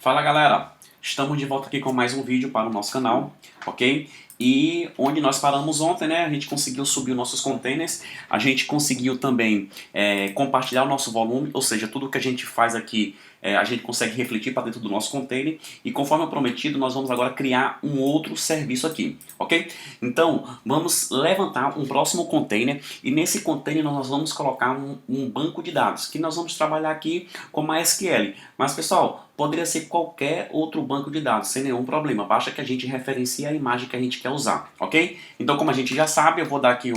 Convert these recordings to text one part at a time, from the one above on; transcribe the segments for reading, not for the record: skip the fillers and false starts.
Fala galera, estamos de volta aqui com mais um vídeo para o nosso canal, ok? E onde nós paramos ontem, né? A gente conseguiu subir os nossos containers, a gente conseguiu também compartilhar o nosso volume, ou seja, tudo que a gente faz aqui a gente consegue refletir para dentro do nosso container e conforme prometido nós vamos agora criar um outro serviço aqui, ok? Então vamos levantar um próximo container e nesse container nós vamos colocar um banco de dados que nós vamos trabalhar aqui com MySQL, mas pessoal, poderia ser qualquer outro banco de dados, sem nenhum problema, basta que a gente referencie a imagem que a gente quer usar, ok? Então como a gente já sabe, eu vou dar aqui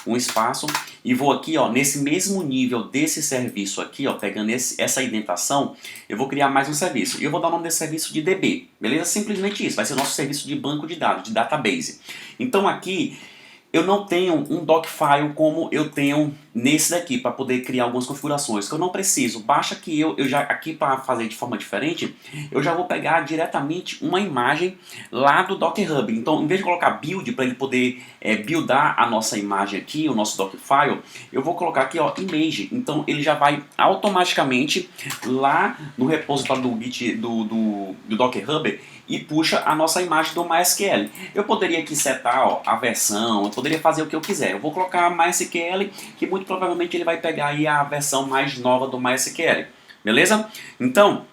um espaço e vou aqui, ó, nesse mesmo nível desse serviço aqui, ó, pegando essa indentação, eu vou criar mais um serviço. E eu vou dar o nome desse serviço de DB, beleza? Simplesmente isso, vai ser o nosso serviço de banco de dados, de database. Então aqui eu não tenho um Dockfile como eu tenho nesse daqui, para poder criar algumas configurações, que eu não preciso. Basta que eu já, aqui para fazer de forma diferente, eu já vou pegar diretamente uma imagem lá do Docker Hub. Então, em vez de colocar build, para ele poder buildar a nossa imagem aqui, o nosso Dockfile, eu vou colocar aqui, ó, image. Então, ele já vai automaticamente lá no repositório do Git do Docker Hub e puxa a nossa imagem do MySQL. Eu poderia aqui setar, ó, a versão, eu poderia fazer o que eu quiser. Eu vou colocar MySQL, que muito provavelmente ele vai pegar aí a versão mais nova do MySQL. Beleza? Então,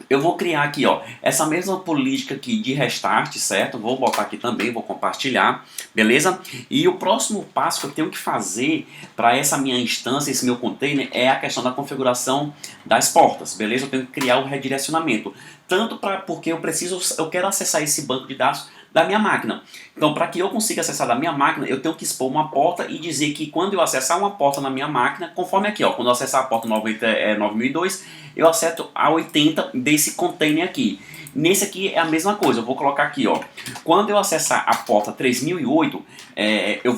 eu vou criar aqui, ó, essa mesma política aqui de restart, certo? Vou botar aqui também, vou compartilhar, beleza? E o próximo passo que eu tenho que fazer para essa minha instância, esse meu container, é a questão da configuração das portas, beleza? Eu tenho que criar o redirecionamento, tanto porque eu quero acessar esse banco de dados da minha máquina. Então, para que eu consiga acessar da minha máquina, eu tenho que expor uma porta e dizer que quando eu acessar uma porta na minha máquina, conforme aqui, ó, quando eu acessar a porta 9002, eu acerto a 80 desse container aqui. Nesse aqui é a mesma coisa, eu vou colocar aqui, ó, quando eu acessar a porta 3008, eu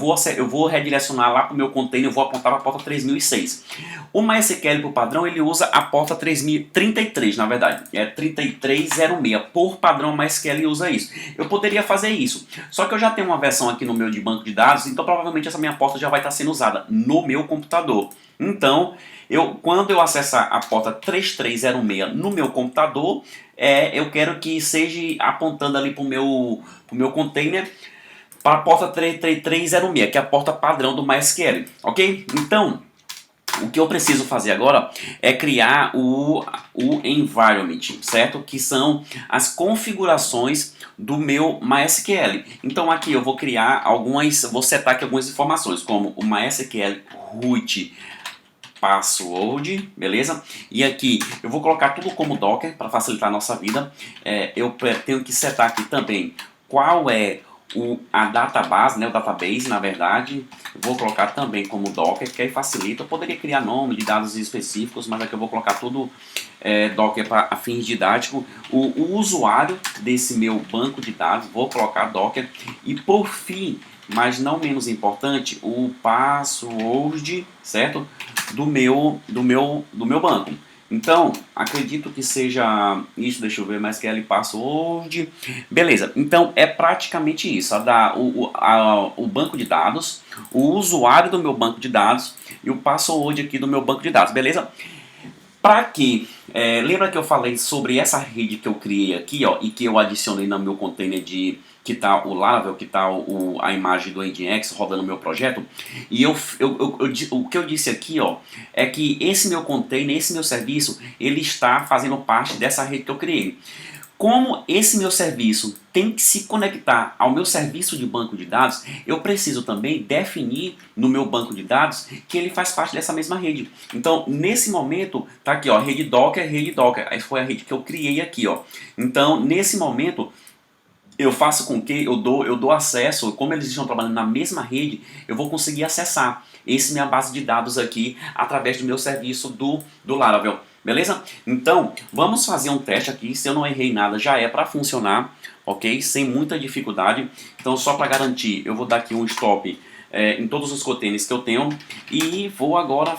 vou redirecionar lá para o meu container, eu vou apontar para a porta 3006. O MySQL, por padrão, ele usa a porta 3033, na verdade, é 3306, por padrão MySQL usa isso. Eu poderia fazer isso, só que eu já tenho uma versão aqui no meu de banco de dados, então provavelmente essa minha porta já vai estar sendo usada no meu computador. Então, quando eu acessar a porta 3306 no meu computador, eu quero que seja apontando ali para o meu container, para a porta 3306, que é a porta padrão do MySQL, ok? Então, o que eu preciso fazer agora é criar o environment, certo? Que são as configurações do meu MySQL. Então aqui eu vou criar vou setar aqui algumas informações, como o MySQL root password, beleza? E aqui eu vou colocar tudo como Docker para facilitar a nossa vida. Eu tenho que setar aqui também qual é a database, né, o database, na verdade. Eu vou colocar também como Docker, que aí facilita. Eu poderia criar nome de dados específicos, mas aqui eu vou colocar tudo Docker para fins didáticos. O usuário desse meu banco de dados, vou colocar Docker. E por fim, mas não menos importante, o password, certo? Do meu banco. Então, acredito que seja isso, deixa eu ver, MySQL password. Beleza, então é praticamente isso, o banco de dados, o usuário do meu banco de dados e o password aqui do meu banco de dados, beleza? Para que, lembra que eu falei sobre essa rede que eu criei aqui, ó, e que eu adicionei no meu container que está o Laravel, que está a imagem do Nginx rodando no meu projeto, e o que eu disse aqui, ó, é que esse meu container, esse meu serviço, ele está fazendo parte dessa rede que eu criei. Como esse meu serviço tem que se conectar ao meu serviço de banco de dados, eu preciso também definir no meu banco de dados que ele faz parte dessa mesma rede. Então, nesse momento, tá aqui, ó, rede Docker. Aí foi a rede que eu criei aqui, ó. Então, nesse momento, eu faço com que eu dou acesso, como eles estão trabalhando na mesma rede, eu vou conseguir acessar essa minha base de dados aqui através do meu serviço do Laravel. Beleza? Então, vamos fazer um teste aqui. Se eu não errei nada, já é para funcionar, ok? Sem muita dificuldade. Então, só para garantir, eu vou dar aqui um stop em todos os containers que eu tenho. E vou agora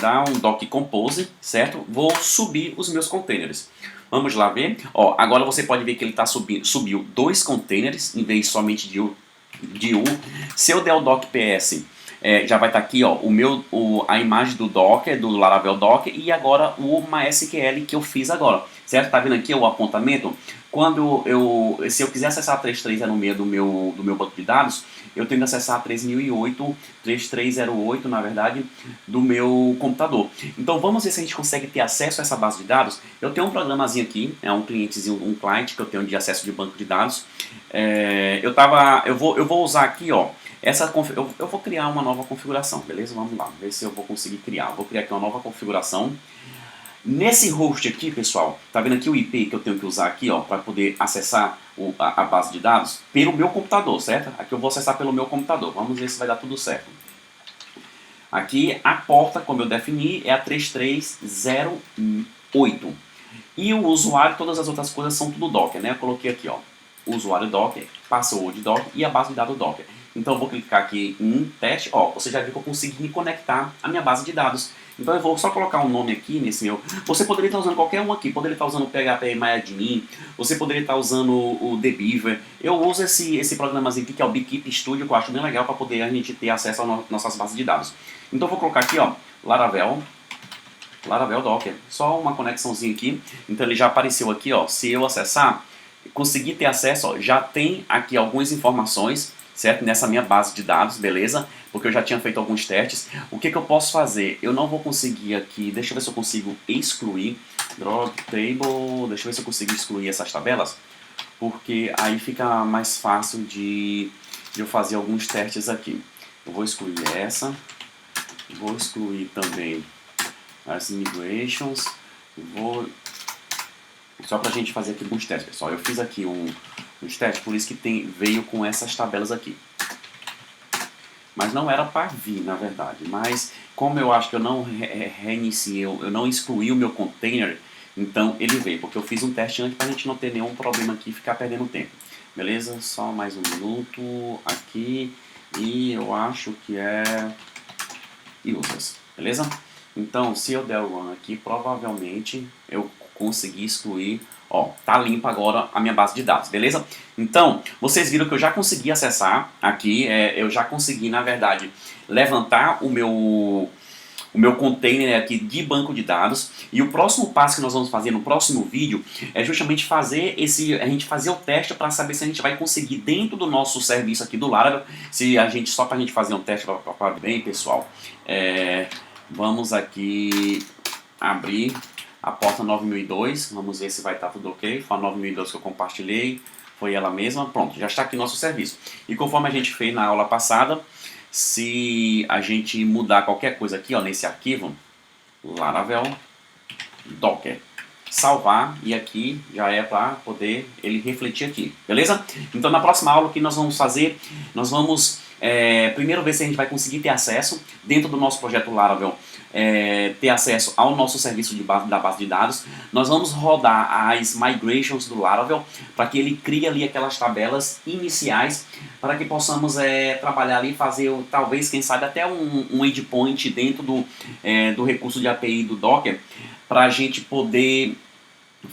dar um doc compose, certo? Vou subir os meus containers. Vamos lá ver. Ó, agora você pode ver que ele subiu 2 containers em vez somente de um. Se eu der o doc ps já vai estar aqui, ó, a imagem do Docker, do Laravel Docker, e agora o MySQL que eu fiz agora, certo? Tá vendo aqui o apontamento? Se eu quiser acessar a 3.3 no meio do meu banco de dados, eu tenho que acessar a 3008, 3308, na verdade, do meu computador. Então vamos ver se a gente consegue ter acesso a essa base de dados. Eu tenho um programazinho aqui, é um clientezinho, um client que eu tenho de acesso de banco de dados. Eu vou usar aqui, ó, eu vou criar uma nova configuração, beleza? Vamos lá, ver se eu vou conseguir criar. Vou criar aqui uma nova configuração. Nesse host aqui, pessoal, tá vendo aqui o IP que eu tenho que usar aqui, ó, para poder acessar a base de dados pelo meu computador, certo? Aqui eu vou acessar pelo meu computador. Vamos ver se vai dar tudo certo. Aqui a porta, como eu defini, é a 3308. E o usuário, todas as outras coisas são tudo Docker, né? Eu coloquei aqui, ó, usuário Docker, password Docker e a base de dados Docker. Então eu vou clicar aqui em teste, ó, você já viu que eu consegui me conectar à minha base de dados. Então eu vou só colocar um nome aqui nesse meu. Você poderia estar usando qualquer um aqui, poderia estar usando o PHP-MyAdmin, você poderia estar usando o TheBeaver. Eu uso esse programazinho aqui que é o Beekeep Studio, que eu acho bem legal para poder a gente ter acesso às nossas bases de dados. Então eu vou colocar aqui, ó, Laravel Docker, só uma conexãozinha aqui. Então ele já apareceu aqui, ó, se eu acessar, conseguir ter acesso, ó, já tem aqui algumas informações, certo? Nessa minha base de dados, beleza? Porque eu já tinha feito alguns testes. O que eu posso fazer? Eu não vou conseguir aqui, deixa eu ver se eu consigo excluir, drop table, deixa eu ver se eu consigo excluir essas tabelas, porque aí fica mais fácil de eu fazer alguns testes aqui. Eu vou excluir essa, vou excluir também as migrations, só pra gente fazer aqui alguns testes, pessoal. Eu fiz aqui uns testes, por isso que veio com essas tabelas aqui. Mas não era para vir, na verdade. Mas como eu acho que eu não reiniciei, eu não excluí o meu container, então ele veio. Porque eu fiz um teste antes para a gente não ter nenhum problema aqui e ficar perdendo tempo. Beleza? Só mais um minuto aqui. E eu acho que é users. Beleza? Então, se eu der o run aqui, provavelmente eu consegui excluir. Ó, tá limpa agora a minha base de dados, beleza? Então, vocês viram que eu já consegui acessar aqui, eu já consegui, na verdade, levantar o meu container aqui de banco de dados. E o próximo passo que nós vamos fazer no próximo vídeo é justamente a gente fazer o teste para saber se a gente vai conseguir dentro do nosso serviço aqui do Laravel, só para a gente fazer um teste para bem, pessoal. Vamos aqui abrir a porta 9002, vamos ver se vai estar tudo ok. Foi a 9002 que eu compartilhei, foi ela mesma. Pronto, já está aqui nosso serviço. E conforme a gente fez na aula passada, se a gente mudar qualquer coisa aqui, ó, nesse arquivo, Laravel Docker, salvar, e aqui já é para poder ele refletir aqui, beleza? Então na próxima aula o que nós vamos fazer, nós vamos primeiro ver se a gente vai conseguir ter acesso dentro do nosso projeto Laravel, ter acesso ao nosso serviço da base de dados. Nós vamos rodar as migrations do Laravel para que ele crie ali aquelas tabelas iniciais para que possamos trabalhar ali, fazer talvez, quem sabe, até um endpoint dentro do recurso de API do Docker, para a gente poder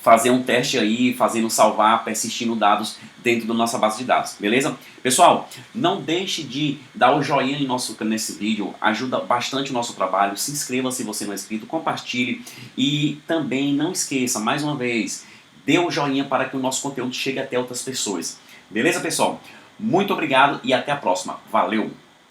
fazer um teste aí, fazendo salvar, persistindo dados dentro da nossa base de dados, beleza? Pessoal, não deixe de dar o joinha nesse vídeo, ajuda bastante o nosso trabalho. Se inscreva se você não é inscrito, compartilhe e também não esqueça, mais uma vez, dê o joinha para que o nosso conteúdo chegue até outras pessoas. Beleza, pessoal? Muito obrigado e até a próxima. Valeu!